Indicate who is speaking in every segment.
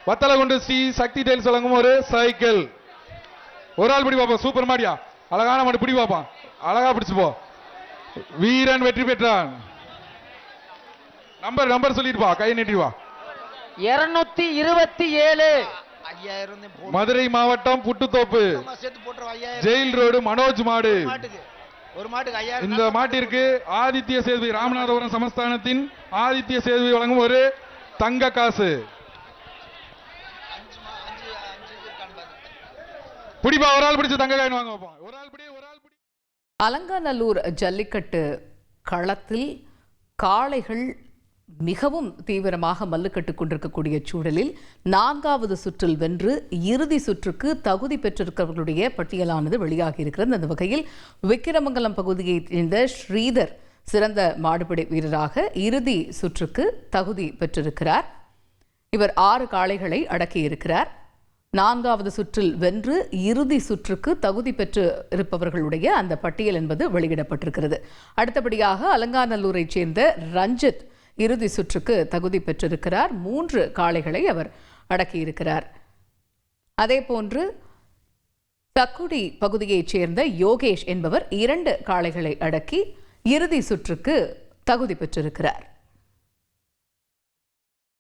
Speaker 1: வத்தலகுண்டு ஸ்ரீ சக்தி tiles வழங்கும் ஒரு cycle. ஒரு ஆள் பிடி பாப்போம். சூப்பர் மாடியா, அழகான மாடு, பிடி பாப்போம். அழகா பிடிச்சு போ. வீரன் வெற்றி பெற்றான். நம்பர் சொல்லிட்டு கை நீட்டிவா.
Speaker 2: 227.
Speaker 1: மதுரை மாவட்டம் புட்டுத்தோப்பு ஜெயில் ரோடு மனோஜ் மாடு. இந்த மாட்டிற்கு ஆதித்ய சேதுபதி ராமநாதபுரம் சமஸ்தானத்தின் ஆதித்ய சேதுபதி வழங்கும் ஒரு தங்க காசு. பிடிப்பா, ஒரு ஆள் பிடிச்சு தங்க காயின் வாங்க வைப்போம். ஒரு ஆள் பிடி.
Speaker 3: அலங்காநல்லூர் ஜல்லிக்கட்டு களத்தில் காளைகள் மிகவும் தீவிரமாக மல்லுக்கட்டு கொண்டிருக்கக்கூடிய சூழலில் 4வது சுற்றில் வென்று இறுதி சுற்றுக்கு தகுதி பெற்றிருக்கிறவர்களுடைய பட்டியலானது வெளியாகி இருக்கிறது. அந்த வகையில் விக்கிரமங்கலம் பகுதியைச் சேர்ந்த ஸ்ரீதர் சிறந்த மாடுபிடி வீரராக இறுதி சுற்றுக்கு தகுதி பெற்றிருக்கிறார். இவர் 6 காளைகளை அடக்கியிருக்கிறார். 4வது சுற்றில் வென்று இறுதி சுற்றுக்கு தகுதி பெற்று இருப்பவர்களுடைய அந்த பட்டியல் என்பது வெளியிடப்பட்டிருக்கிறது. அடுத்தபடியாக அலங்காநல்லூரைச் சேர்ந்த ரஞ்சித் இறுதி சுற்றுக்கு தகுதி பெற்றிருக்கிறார். 3 காளைகளை அவர் அடக்கியிருக்கிறார். அதேபோன்று தக்குடி பகுதியைச் சேர்ந்த யோகேஷ் என்பவர் 2 காளைகளை அடக்கி இறுதி சுற்றுக்கு தகுதி பெற்றிருக்கிறார்.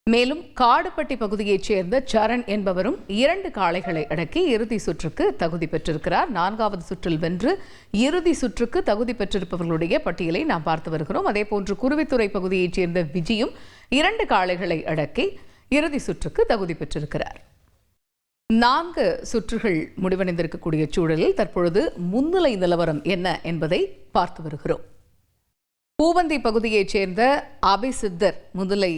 Speaker 3: மேலும் காடுப்பட்டி பகுதியைச் சேர்ந்த சரண் என்பவரும் 2 காளைகளை அடக்கி இறுதி சுற்றுக்கு தகுதி பெற்றிருக்கிறார். 4வது சுற்றில் வென்று இறுதி சுற்றுக்கு தகுதி பெற்றிருப்பவர்களுடைய பட்டியலை நாம் பார்த்து வருகிறோம். அதேபோன்று குருவித்துறை பகுதியைச் சேர்ந்த விஜயும் 2 காளைகளை அடக்கி இறுதி சுற்றுக்கு தகுதி பெற்றிருக்கிறார். 4 சுற்றுகள் முடிவடைந்திருக்கக்கூடிய சூழலில் தற்பொழுது முன்னிலை நிலவரம் என்ன என்பதை பார்த்து வருகிறோம். பூவந்தி பகுதியைச் சேர்ந்த அபிசித்தர் முன்னிலை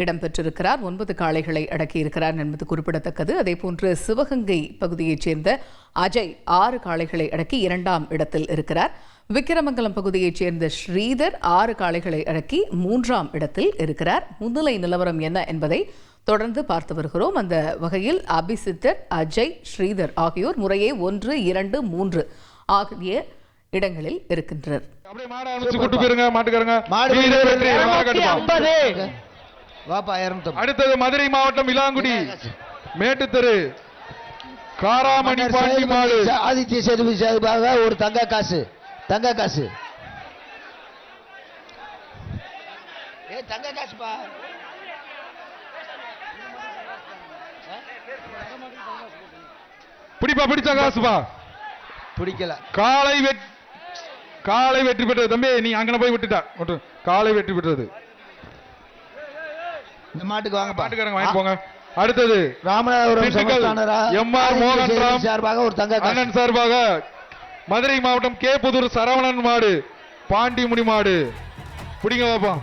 Speaker 3: இடம்பெற்றிருக்கிறார். 9 காளைகளை அடக்கியிருக்கிறார் என்பது குறிப்பிடத்தக்கது. அதேபோன்று சிவகங்கை பகுதியைச் சேர்ந்த அஜய் 6 காளைகளை அடக்கி 2ஆம் இடத்தில் இருக்கிறார். விக்கிரமங்கலம் பகுதியைச் சேர்ந்த ஸ்ரீதர் 6 காளைகளை அடக்கி 3ஆம் இடத்தில் இருக்கிறார். முன்னிலை நிலவரம் என்ன என்பதை தொடர்ந்து பார்த்து வருகிறோம். அந்த வகையில் அபிசித்தர், அஜய், ஸ்ரீதர் ஆகியோர் முறையே 1, 2, 3 ஆகிய இடங்களில் இருக்கின்றனர்.
Speaker 1: அடுத்தது மதுரை மாவட்டம் இலாங்குடி மேட்டுத்தெரு காராமணி பாண்டி மாடு.
Speaker 4: ஆதித்ய சேதுபதி சார்பாக ஒரு தங்க காசு.
Speaker 1: பிடிச்ச காசுப்பா.
Speaker 4: பிடிக்கல.
Speaker 1: காளை வெற்றி பெற்றது. தம்பி நீ அங்கன போய் விட்டுட்டா. காளை வெற்றி பெற்றது.
Speaker 4: இந்த மாட்டுக்கு
Speaker 1: வாங்க போங்க. அடுத்தது
Speaker 4: ராமநாதபுரம்
Speaker 1: எம்ஆர் மோகன்ராம்
Speaker 4: சார்பாக ஒரு தங்க
Speaker 1: அண்ணன் சார்பாக மதுரை மாவட்டம் கே புதூர் சரவணன் மாடு பாண்டி முனி மாடு. பிடிங்க பாப்போம்.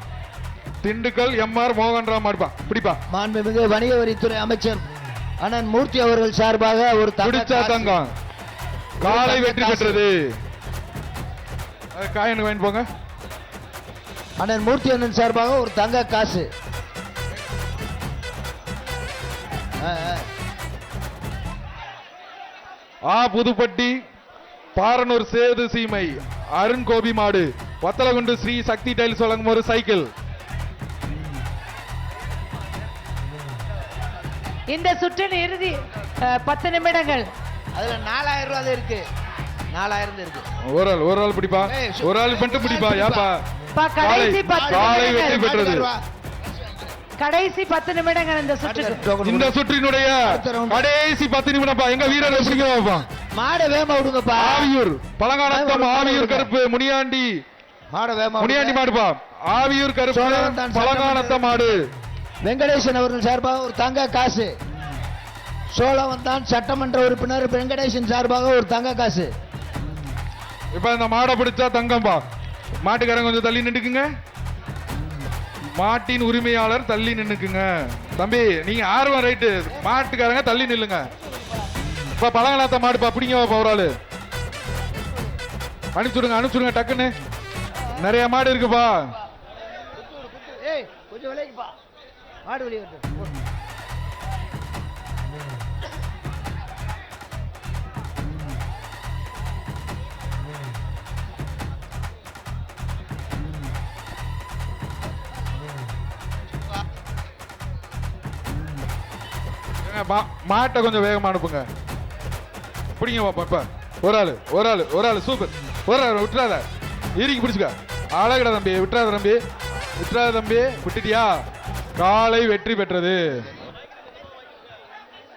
Speaker 1: திண்டுக்கல் எம்ஆர் மோகன்ராம் மாடுப்பா. பிடிப்பா.
Speaker 4: மாண்புமிகு வணிக வரித்துறை அமைச்சர் அண்ணன் மூர்த்தி அவர்கள் சார்பாக ஒரு
Speaker 1: தங்கம். காளை வெற்றி பெற்றது. காயின் வாங்கி போங்க.
Speaker 4: அண்ணன் மூர்த்தி அண்ணன் சார்பாக ஒரு தங்க காசு.
Speaker 1: புதுப்பட்டி பாரனூர் சேது சீமை அருண் கோபி மாடு வத்தலகுண்டு ஸ்ரீ சக்தி டைல்ஸ் வழங்கும் ஒரு சைக்கிள்.
Speaker 2: இந்த சுற்றின் இறுதி 10 நிமிடங்கள்.
Speaker 4: அதுல 4000 ரூபாய் இருக்கு. 4000 இருக்கு.
Speaker 1: ஒரு ஆள் பிடிப்பா. ஒரு ஆள் மட்டும் பிடிப்பா. யாப்பா
Speaker 2: கடைசி 10
Speaker 1: காளை வெற்றி பெற்றது.
Speaker 2: கடைசி 10 நிமிடங்கள் இந்த
Speaker 1: சுற்றினுடைய கடைசி 10 நிமிடம். எங்க வீரர்கள் பிடிக்க
Speaker 4: மாட வேமா விடுங்கப்பா.
Speaker 1: ஆவியூர் பழங்கானத்தம் ஆவியூர் கருப்பு முனியாண்டி மாடுப்பா. ஆவியூர் கருப்பு பழங்கானத்தம் மாடு.
Speaker 4: வெங்கடேசன் அவர்கள் சார்பாக ஒரு தங்க காசு. சோழவந்தான் சட்டமன்ற உறுப்பினர் வெங்கடேசன் சார்பாக ஒரு தங்க காசு.
Speaker 1: இப்ப இந்த மாடை பிடிச்சா தங்கம்பா. மாட்டுக்காரங்க கொஞ்சம் தள்ளி நின்றுக்குங்க. மாட்டின் உரிமையாளர் தள்ளி நின்னுக்குங்க. தம்பி நீங்க ஆர்வம் ரைட்டு. மாட்டுக்காரங்க தள்ளி நில்லுங்க. இப்ப பழங்களாத்த மாடுப்பா. பிடிங்க ஒரு ஆளு. அனுப்பிச்சுடுங்க டக்குன்னு. நிறைய மாடு இருக்குப்பா. ஏங்க, மாட்டை கொஞ்சம் வேகமா அனுப்புங்க. பிடிங்க பாப்போம். இப்ப ஒரு ஆளு சூப்பர். ஒரு ஆள் விட்டுறாத, இறுக்கி பிடிச்சுக்க. அழகுடா தம்பி, விட்டுறாத தம்பி, விட்டுட்டியா? காலை வெற்றி பெற்றது.